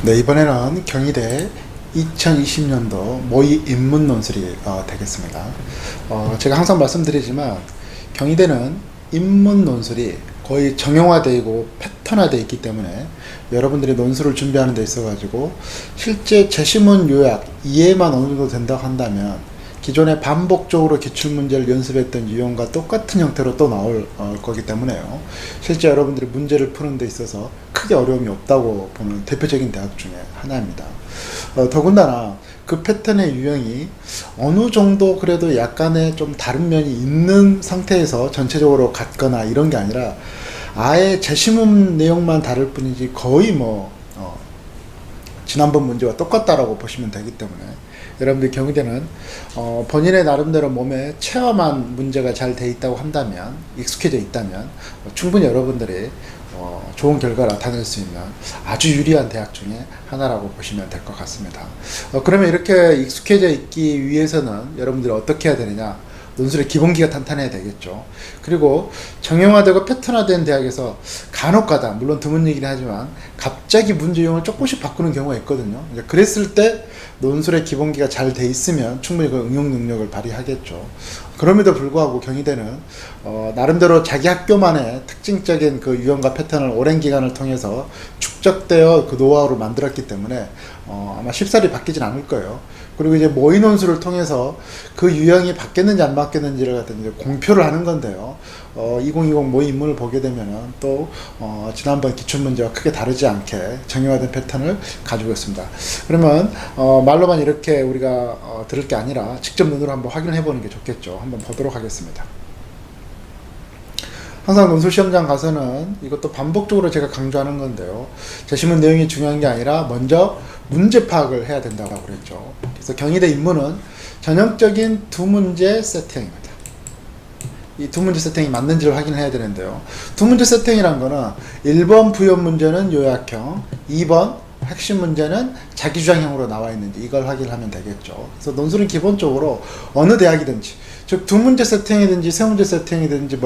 네, 이번에는 경희대 2020년도 모의 인문 논술이 되겠습니다. 제가 항상 말씀드리지만 경희대는 인문 논술이 거의 정형화되어 있고 패턴화되어 있기 때문에 여러분들이 논술을 준비하는 데 있어 가지고 실제 제시문 요약 이해만 어느 정도 된다고 한다면 기존에 반복적으로 기출문제를 연습했던 유형과 똑같은 형태로 또 나올 거기 때문에요. 실제 여러분들이 문제를 푸는 데 있어서 크게 어려움이 없다고 보는 대표적인 대학 중에 하나입니다. 더군다나 그 패턴의 유형이 어느 정도 그래도 약간의 좀 다른 면이 있는 상태에서 전체적으로 같거나 이런 게 아니라 아예 제시문 내용만 다를 뿐이지 거의 지난번 문제와 똑같다라고 보시면 되기 때문에 여러분들 경희대는 본인의 나름대로 몸에 체험한 문제가 잘 돼 있다고 한다면, 익숙해져 있다면 충분히 여러분들이 좋은 결과를 나타낼 수 있는 아주 유리한 대학 중에 하나라고 보시면 될 것 같습니다. 그러면 이렇게 익숙해져 있기 위해서는 여러분들이 어떻게 해야 되느냐? 논술의 기본기가 탄탄해야 되겠죠. 그리고 정형화되고 패턴화된 대학에서 간혹가다, 물론 드문 얘기긴 하지만 갑자기 문제 유형을 조금씩 바꾸는 경우가 있거든요. 그랬을 때 논술의 기본기가 잘 돼 있으면 충분히 그 응용 능력을 발휘하겠죠. 그럼에도 불구하고 경희대는 나름대로 자기 학교만의 특징적인 그 유형과 패턴을 오랜 기간을 통해서 축적되어 그 노하우를 만들었기 때문에 아마 쉽사리 바뀌진 않을 거예요. 그리고 이제 모의 논술을 통해서 그 유형이 바뀌었는지 안 바뀌었는지를 갖다 이제 공표를 하는 건데요. 2020 모의 인문을 보게 되면은 또 지난번 기출문제와 크게 다르지 않게 정형화된 패턴을 가지고 있습니다. 그러면 말로만 이렇게 우리가 들을 게 아니라 직접 눈으로 한번 확인해 보는 게 좋겠죠. 한번 보도록 하겠습니다. 항상 논술 시험장 가서는 이것도 반복적으로 제가 강조하는 건데요. 제시문 내용이 중요한 게 아니라 먼저 문제 파악을 해야 된다고 그랬죠. 그래서 경희대 인문은 전형적인 두 문제 세팅입니다. 이 두 문제 세팅이 맞는지를 확인해야 되는데요. 두 문제 세팅이란 거는 1번 부연 문제는 요약형, 2번 핵심 문제는 자기주장형으로 나와 있는지 이걸 확인하면 되겠죠. 그래서 논술은 기본적으로 어느 대학이든지, 즉 두 문제 세팅이든지 세 문제 세팅이든지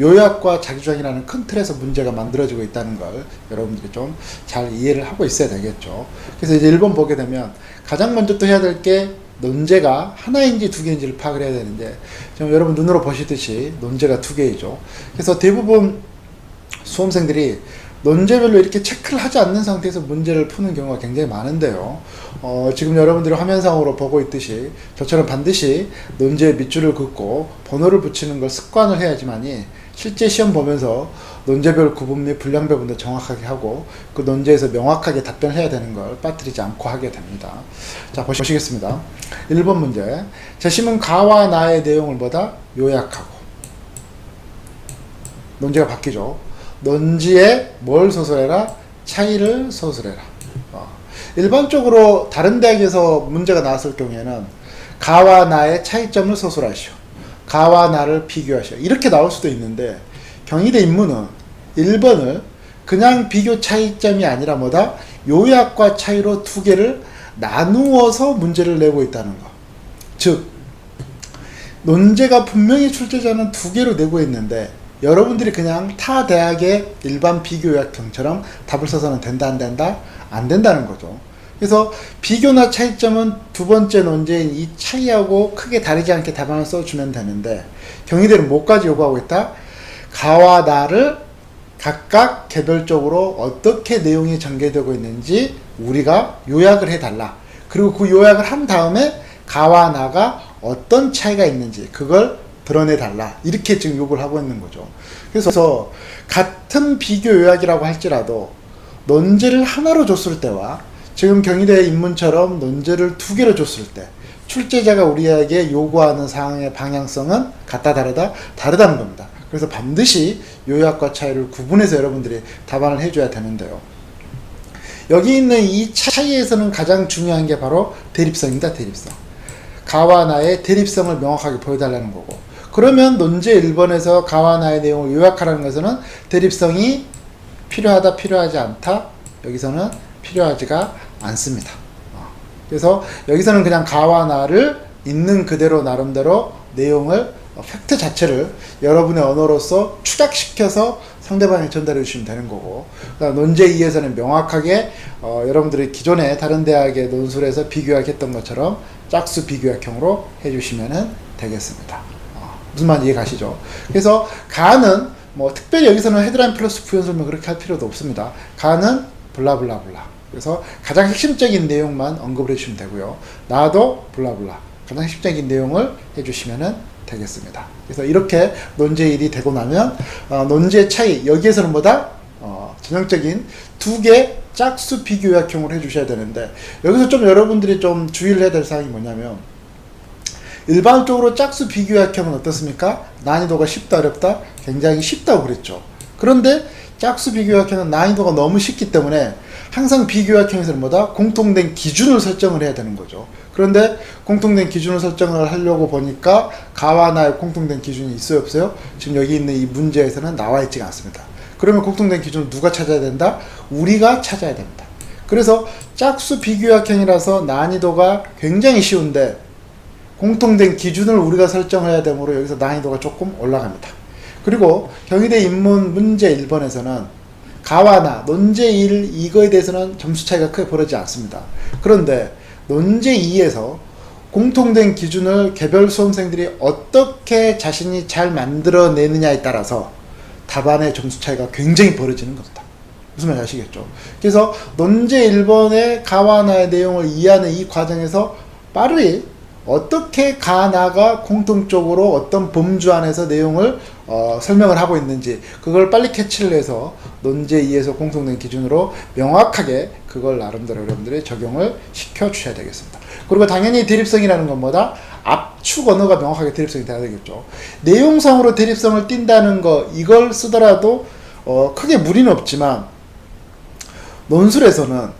요약과 자기주장이라는 큰 틀에서 문제가 만들어지고 있다는 걸 여러분들이 좀 잘 이해를 하고 있어야 되겠죠. 그래서 이제 1번 보게 되면 가장 먼저 또 해야 될 게 논제가 하나인지 두 개인지를 파악을 해야 되는데 지금 여러분 눈으로 보시듯이 논제가 두 개이죠. 그래서 대부분 수험생들이 논제별로 이렇게 체크를 하지 않는 상태에서 문제를 푸는 경우가 굉장히 많은데요. 지금 여러분들이 화면상으로 보고 있듯이 저처럼 반드시 논제에 밑줄을 긋고 번호를 붙이는 걸 습관을 해야지만이 실제 시험 보면서 논제별 구분 및 분량 배분도 정확하게 하고 그 논제에서 명확하게 답변을 해야 되는 걸 빠뜨리지 않고 하게 됩니다. 자, 보시겠습니다. 1번 문제. 제시문 가와 나의 내용을 요약하고 논제가 바뀌죠. 논지에 뭘 소설해라? 차이를 소설해라. 일반적으로 다른 대학에서 문제가 나왔을 경우에는 가와 나의 차이점을 소설하시오. 가와 나를 비교하시오. 이렇게 나올 수도 있는데 경희대 인문은 1번을 그냥 비교 차이점이 아니라 요약과 차이로 두 개를 나누어서 문제를 내고 있다는 거. 즉 논제가 분명히 출제자는 두 개로 내고 있는데 여러분들이 그냥 타 대학의 일반 비교 요약형처럼 답을 써서는 된다 안 된다? 안 된다는 거죠. 그래서 비교나 차이점은 두 번째 논제인 이 차이하고 크게 다르지 않게 답안을 써주면 되는데 경희대는 뭐까지 요구하고 있다? 가와 나를 각각 개별적으로 어떻게 내용이 전개되고 있는지 우리가 요약을 해달라. 그리고 그 요약을 한 다음에 가와 나가 어떤 차이가 있는지 그걸 드러내달라. 이렇게 지금 요구를 하고 있는 거죠. 그래서 같은 비교 요약이라고 할지라도 논제를 하나로 줬을 때와 지금 경희대 인문처럼 논제를 두 개로 줬을 때 출제자가 우리에게 요구하는 사항의 방향성은 같다 다르다? 다르다는 겁니다. 그래서 반드시 요약과 차이를 구분해서 여러분들이 답안을 해줘야 되는데요. 여기 있는 이 차이에서는 가장 중요한 게 바로 대립성입니다. 대립성. 가와 나의 대립성을 명확하게 보여달라는 거고, 그러면 논제 1번에서 가와 나의 내용을 요약하라는 것은 대립성이 필요하다 필요하지 않다? 여기서는 필요하지가 않습니다. 그래서 여기서는 그냥 가와 나를 있는 그대로 나름대로 내용을 팩트 자체를 여러분의 언어로서 축약시켜서 상대방에 전달해 주시면 되는 거고, 그러니까 논제 2에서는 명확하게 여러분들이 기존에 다른 대학의 논술에서 비교약했던 것처럼 짝수 비교약형으로 해주시면 되겠습니다. 무슨 말인지 이해 가시죠? 그래서 가는 뭐 특별히 여기서는 헤드라인 플러스 부연 설명 그렇게 할 필요도 없습니다. 가는 블라블라블라. 그래서 가장 핵심적인 내용만 언급을 해주시면 되고요. 나도 블라블라. 가장 핵심적인 내용을 해주시면 되겠습니다. 그래서 이렇게 논제 1이 되고 나면 논제의 차이, 여기에서는 뭐다? 전형적인 두 개 짝수 비교 요약형으로 해주셔야 되는데, 여기서 좀 여러분들이 좀 주의를 해야 될 사항이 뭐냐면, 일반적으로 짝수 비교 요약형은 어떻습니까? 난이도가 쉽다 어렵다? 굉장히 쉽다고 그랬죠. 그런데 짝수 비교 요약형은 난이도가 너무 쉽기 때문에 항상 비교 요약형에서는 뭐다? 공통된 기준을 설정을 해야 되는 거죠. 그런데 공통된 기준을 설정을 하려고 보니까 가와 나의 공통된 기준이 있어요 없어요? 지금 여기 있는 이 문제에서는 나와 있지가 않습니다. 그러면 공통된 기준을 누가 찾아야 된다? 우리가 찾아야 됩니다. 그래서 짝수 비교 요약형이라서 난이도가 굉장히 쉬운데 공통된 기준을 우리가 설정해야 되므로 여기서 난이도가 조금 올라갑니다. 그리고 경희대 인문 문제 1번에서는 가와 나, 논제 1 이거에 대해서는 점수 차이가 크게 벌어지지 않습니다. 그런데 논제 2에서 공통된 기준을 개별 수험생들이 어떻게 자신이 잘 만들어내느냐에 따라서 답안의 점수 차이가 굉장히 벌어지는 겁니다. 무슨 말인지 아시겠죠? 그래서 논제 1번의 가와 나의 내용을 이해하는 이 과정에서 빠르게 어떻게 가나가 공통적으로 어떤 범주 안에서 내용을 설명을 하고 있는지 그걸 빨리 캐치를 해서 논제 2에서 공통된 기준으로 명확하게 그걸 나름대로 여러분들이 적용을 시켜 주셔야 되겠습니다. 그리고 당연히 대립성이라는 건 뭐다? 압축 언어가 명확하게 대립성이 돼야 되겠죠. 내용상으로 대립성을 띈다는 거 이걸 쓰더라도 크게 무리는 없지만, 논술에서는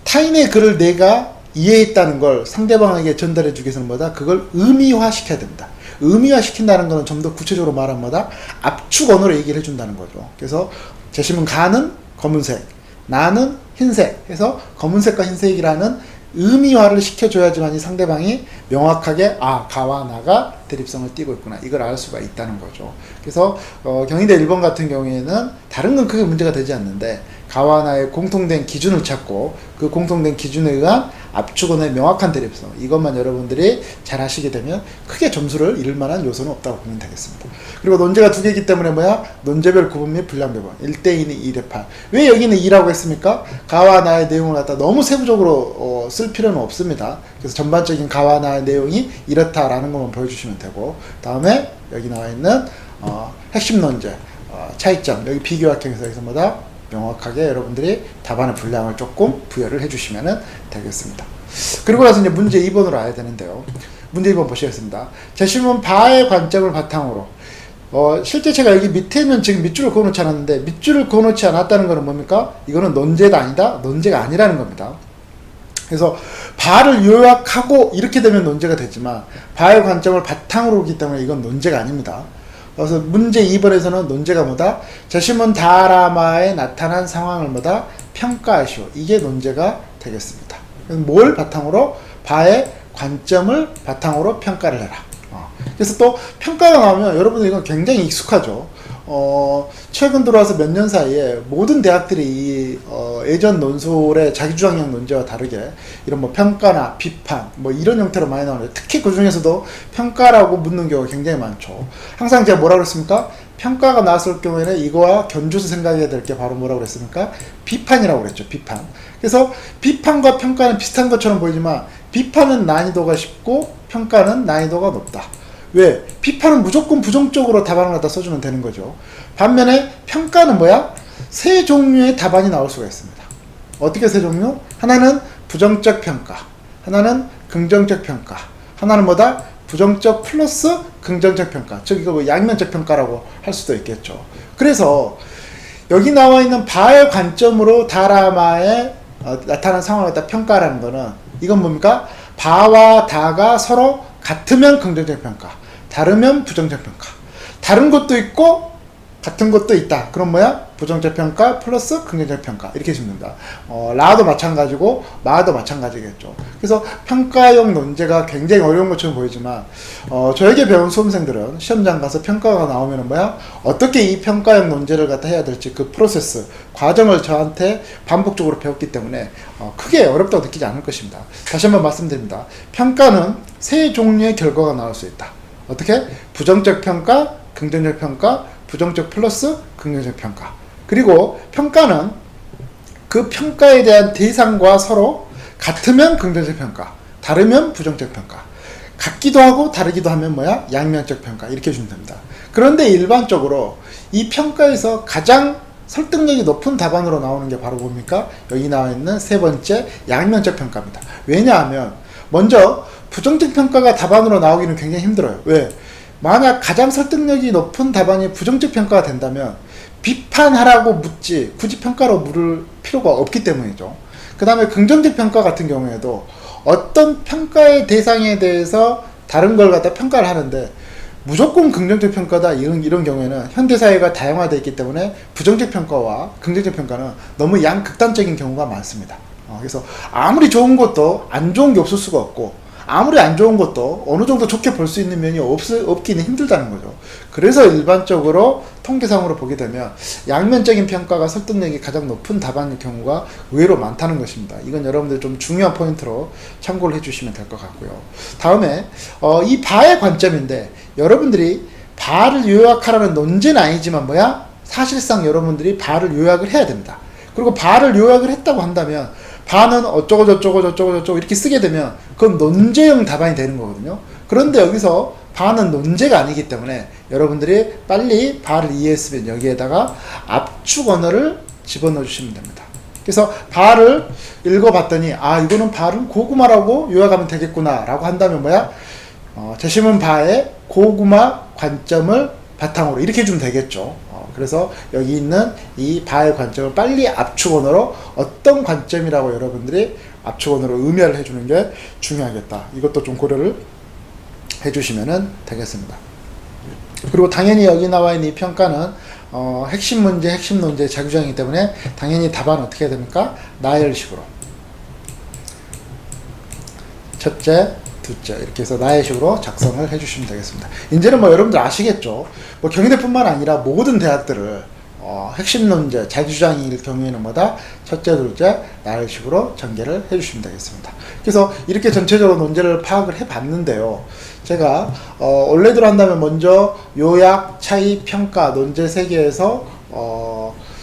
타인의 글을 내가 이해했다는 걸 상대방에게 전달해 주기 위해서는 뭐다? 그걸 의미화 시켜야 됩니다. 의미화 시킨다는 것은 좀 더 구체적으로 말하면 뭐다? 압축 언어로 얘기를 해준다는 거죠. 그래서 제시문 가는 검은색, 나는 흰색 해서 검은색과 흰색이라는 의미화를 시켜줘야지만 이 상대방이 명확하게 가와 나가 대립성을 띠고 있구나 이걸 알 수가 있다는 거죠. 그래서 경희대 1번 같은 경우에는 다른 건 크게 문제가 되지 않는데 가와 나의 공통된 기준을 찾고 그 공통된 기준에 의한 압축언어의 명확한 대립성, 이것만 여러분들이 잘 하시게 되면 크게 점수를 잃을 만한 요소는 없다고 보면 되겠습니다. 그리고 논제가 두 개이기 때문에 논제별 구분 및 분량 배분 1대2는 2대8. 왜 여기는 2라고 했습니까? 가와 나의 내용을 갖다 너무 세부적으로 쓸 필요는 없습니다. 그래서 전반적인 가와 나의 내용이 이렇다라는 것만 보여주시면 되고, 다음에 여기 나와 있는 핵심 논제, 차이점, 여기 비교학형에서 여기서 명확하게 여러분들이 답안의 분량을 조금 부여를 해주시면 되겠습니다. 그리고 나서 이제 문제 2번으로 와야 되는데요. 문제 2번 보시겠습니다. 제시문 바의 관점을 바탕으로 실제 제가 여기 밑에는 지금 밑줄을 그어놓지 않았는데, 밑줄을 그어놓지 않았다는 것은 뭡니까? 이거는 논제가 아니다, 논제가 아니라는 겁니다. 그래서 바를 요약하고 이렇게 되면 논제가 되지만 바의 관점을 바탕으로 오기 때문에 이건 논제가 아닙니다. 그래서 문제 2번에서는 논제가 뭐다? 제시문 다라마에 나타난 상황을 평가하시오. 이게 논제가 되겠습니다. 뭘 바탕으로? 바의 관점을 바탕으로 평가를 해라. 그래서 또 평가가 나오면 여러분들 이건 굉장히 익숙하죠. 최근 들어와서 몇 년 사이에 모든 대학들이 예전 논술의 자기주장형 논제와 다르게 이런 평가나 비판 이런 형태로 많이 나오는데, 특히 그 중에서도 평가라고 묻는 경우가 굉장히 많죠. 항상 제가 뭐라고 그랬습니까? 평가가 나왔을 경우에는 이거와 견주서 생각해야 될 게 바로 뭐라고 그랬습니까? 비판이라고 그랬죠. 비판. 그래서 비판과 평가는 비슷한 것처럼 보이지만 비판은 난이도가 쉽고 평가는 난이도가 높다. 왜? 비판은 무조건 부정적으로 답안을 갖다 써주면 되는 거죠. 반면에 평가는 세 종류의 답안이 나올 수가 있습니다. 어떻게 세 종류? 하나는 부정적 평가, 하나는 긍정적 평가, 하나는 부정적 플러스 긍정적 평가. 즉 이거 양면적 평가라고 할 수도 있겠죠. 그래서 여기 나와 있는 바의 관점으로 다라마에 나타난 상황을 갖다 평가라는 거는, 이건 뭡니까? 바와 다가 서로 같으면 긍정적 평가, 다르면 부정적 평가. 다른 것도 있고 같은 것도 있다. 그럼 뭐야? 부정적 평가 플러스 긍정적 평가 이렇게 줍니다. 라도 마찬가지고 마도 마찬가지겠죠. 그래서 평가형 논제가 굉장히 어려운 것처럼 보이지만 저에게 배운 수험생들은 시험장 가서 평가가 나오면 뭐야? 어떻게 이 평가형 논제를 갖다 해야 될지 그 프로세스 과정을 저한테 반복적으로 배웠기 때문에 크게 어렵다고 느끼지 않을 것입니다. 다시 한번 말씀드립니다. 평가는 세 종류의 결과가 나올 수 있다. 어떻게? 부정적 평가, 긍정적 평가, 부정적 플러스 긍정적 평가. 그리고 평가는 그 평가에 대한 대상과 서로 같으면 긍정적 평가, 다르면 부정적 평가. 같기도 하고 다르기도 하면 뭐야? 양면적 평가. 이렇게 주면 됩니다. 그런데 일반적으로 이 평가에서 가장 설득력이 높은 답안으로 나오는 게 바로 뭡니까? 여기 나와 있는 세 번째 양면적 평가입니다. 왜냐하면 먼저 부정적 평가가 답안으로 나오기는 굉장히 힘들어요. 왜? 만약 가장 설득력이 높은 답안이 부정적 평가가 된다면 비판하라고 묻지 굳이 평가로 물을 필요가 없기 때문이죠. 그 다음에 긍정적 평가 같은 경우에도 어떤 평가의 대상에 대해서 다른 걸 갖다 평가를 하는데 무조건 긍정적 평가다 이런 경우에는 현대사회가 다양화되어 있기 때문에 부정적 평가와 긍정적 평가는 너무 양극단적인 경우가 많습니다. 그래서 아무리 좋은 것도 안 좋은 게 없을 수가 없고 아무리 안 좋은 것도 어느 정도 좋게 볼 수 있는 면이 없기는 힘들다는 거죠. 그래서 일반적으로 통계상으로 보게 되면 양면적인 평가가 설득력이 가장 높은 답안의 경우가 의외로 많다는 것입니다. 이건 여러분들 좀 중요한 포인트로 참고를 해주시면 될 것 같고요. 다음에 이 바의 관점인데 여러분들이 바를 요약하라는 논제는 아니지만 뭐야? 사실상 여러분들이 바를 요약을 해야 됩니다. 그리고 바를 요약을 했다고 한다면 바는 어쩌고 저쩌고 이렇게 쓰게 되면 그건 논제형 답안이 되는 거거든요. 그런데 여기서 바는 논제가 아니기 때문에 여러분들이 빨리 바를 이해했으면 여기에다가 압축 언어를 집어넣어 주시면 됩니다. 그래서 바를 읽어봤더니 이거는 바를 고구마라고 요약하면 되겠구나 라고 한다면 뭐야? 재심은 바의 고구마 관점을 바탕으로 이렇게 해주면 되겠죠. 그래서 여기 있는 이 바의 관점을 빨리 압축 언어로 어떤 관점이라고 여러분들이 압축 언어로 의미를 해주는 게 중요하겠다. 이것도 좀 고려를 해주시면 되겠습니다. 그리고 당연히 여기 나와 있는 이 평가는 핵심 문제, 핵심 논제 자규정이기 때문에 당연히 답안은 어떻게 해야 됩니까? 나열식으로 첫째, 둘째 이렇게 해서 나열식으로 작성을 해주시면 되겠습니다. 이제는 뭐 여러분들 아시겠죠? 뭐 경희대뿐만 아니라 모든 대학들을 핵심 논제, 자기주장일 경우에는 뭐다? 첫째, 둘째 나열식으로 전개를 해주시면 되겠습니다. 그래서 이렇게 전체적으로 논제를 파악을 해봤는데요. 제가 원래대로 한다면 먼저 요약, 차이, 평가, 논제 3개에서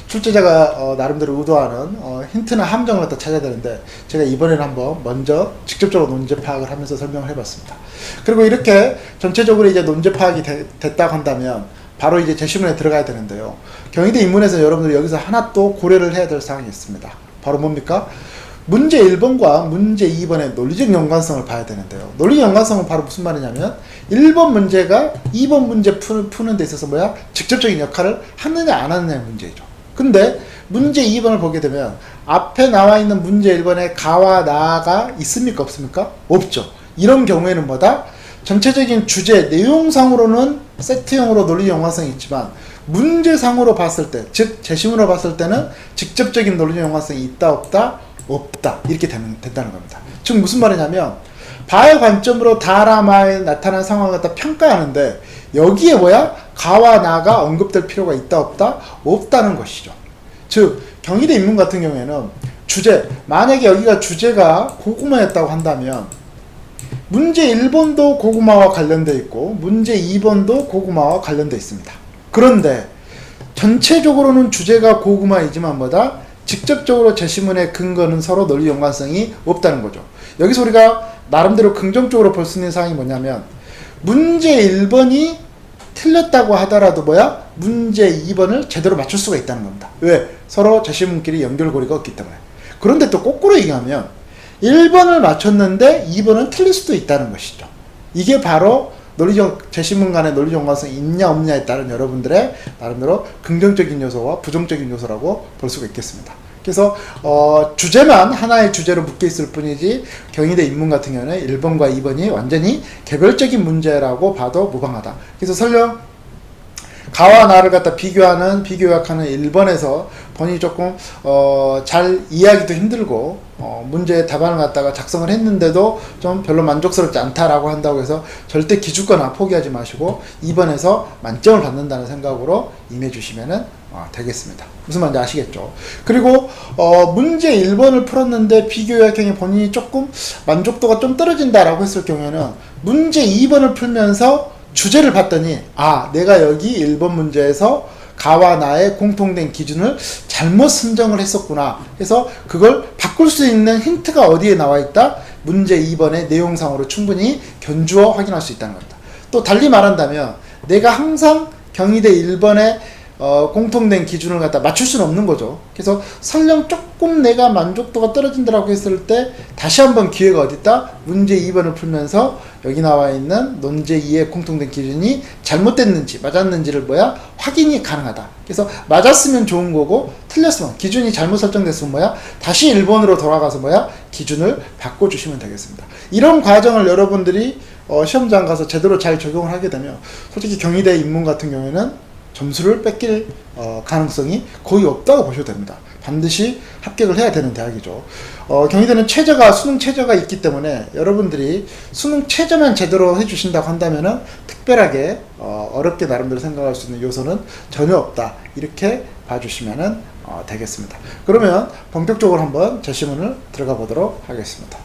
출제자가 나름대로 의도하는 힌트나 함정을 갖다 찾아야 되는데 제가 이번에는 한번 먼저 직접적으로 논제 파악을 하면서 설명을 해봤습니다. 그리고 이렇게 전체적으로 이제 논제 파악이 됐다고 한다면 바로 이제 재시문에 들어가야 되는데요. 경희대 인문에서 여러분들이 여기서 하나 또 고려를 해야 될 사항이 있습니다. 바로 뭡니까? 문제 1번과 문제 2번의 논리적 연관성을 봐야 되는데요. 논리적 연관성은 바로 무슨 말이냐면 1번 문제가 2번 문제 푸는 데 있어서 뭐야? 직접적인 역할을 하느냐 안 하느냐의 문제죠. 근데 문제 2번을 보게 되면 앞에 나와 있는 문제 1번에 가와 나가 있습니까? 없습니까? 없죠. 이런 경우에는 뭐다? 전체적인 주제, 내용상으로는 세트형으로 논리적 연관성이 있지만 문제상으로 봤을 때, 즉 재심으로 봤을 때는 직접적인 논리적 연관성이 있다 없다? 없다. 이렇게 된다는 겁니다. 즉 무슨 말이냐면 바의 관점으로 다라마에 나타난 상황을 갖다 평가하는데 여기에 뭐야? 가와 나가 언급될 필요가 있다 없다? 없다는 것이죠. 즉 경희대 인문 같은 경우에는 주제, 만약에 여기가 주제가 고구마였다고 한다면 문제 1번도 고구마와 관련되어 있고 문제 2번도 고구마와 관련되어 있습니다. 그런데 전체적으로는 주제가 고구마이지만 뭐다? 직접적으로 제시문의 근거는 서로 논리 연관성이 없다는 거죠. 여기서 우리가 나름대로 긍정적으로 볼 수 있는 사항이 뭐냐면 문제 1번이 틀렸다고 하더라도 뭐야? 문제 2번을 제대로 맞출 수가 있다는 겁니다. 왜? 서로 제시문끼리 연결고리가 없기 때문에. 그런데 또 거꾸로 얘기하면 1번을 맞췄는데 2번은 틀릴 수도 있다는 것이죠. 이게 바로 제시문 간의 논리적 연관성이 있냐 없냐에 따른 여러분들의 나름대로 긍정적인 요소와 부정적인 요소라고 볼 수가 있겠습니다. 그래서 주제만 하나의 주제로 묶여 있을 뿐이지 경희대 인문 같은 경우는 1번과 2번이 완전히 개별적인 문제라고 봐도 무방하다. 그래서 설령 가와 나를 갖다 비교 요약하는 1번에서 본인이 조금 잘 이해하기도 힘들고 문제의 답안을 갖다가 작성을 했는데도 좀 별로 만족스럽지 않다라고 한다고 해서 절대 기죽거나 포기하지 마시고 2번에서 만점을 받는다는 생각으로 임해 주시면 되겠습니다. 무슨 말인지 아시겠죠? 그리고 문제 1번을 풀었는데 비교 요약형이 본인이 조금 만족도가 좀 떨어진다라고 했을 경우에는 문제 2번을 풀면서 주제를 봤더니 내가 여기 1번 문제에서 가와 나의 공통된 기준을 잘못 선정을 했었구나 해서 그걸 바꿀 수 있는 힌트가 어디에 나와 있다? 문제 2번의 내용상으로 충분히 견주어 확인할 수 있다는 겁니다. 또 달리 말한다면 내가 항상 경희대 1번의 공통된 기준을 갖다 맞출 수는 없는 거죠. 그래서 설령 조금 내가 만족도가 떨어진다라고 했을 때 다시 한번 기회가 어디 있다? 문제 2번을 풀면서 여기 나와 있는 논제 2의 공통된 기준이 잘못됐는지 맞았는지를 확인이 가능하다. 그래서 맞았으면 좋은 거고 틀렸으면 기준이 잘못 설정됐으면 다시 1번으로 돌아가서 기준을 바꿔주시면 되겠습니다. 이런 과정을 여러분들이 시험장 가서 제대로 잘 적용을 하게 되면 솔직히 경희대 인문 같은 경우에는 점수를 뺏길 가능성이 거의 없다고 보셔도 됩니다. 반드시 합격을 해야 되는 대학이죠. 경희대는 수능 최저가 있기 때문에 여러분들이 수능 최저만 제대로 해주신다고 한다면은 특별하게 어렵게 나름대로 생각할 수 있는 요소는 전혀 없다. 이렇게 봐주시면 되겠습니다. 그러면 본격적으로 한번 제시문을 들어가 보도록 하겠습니다.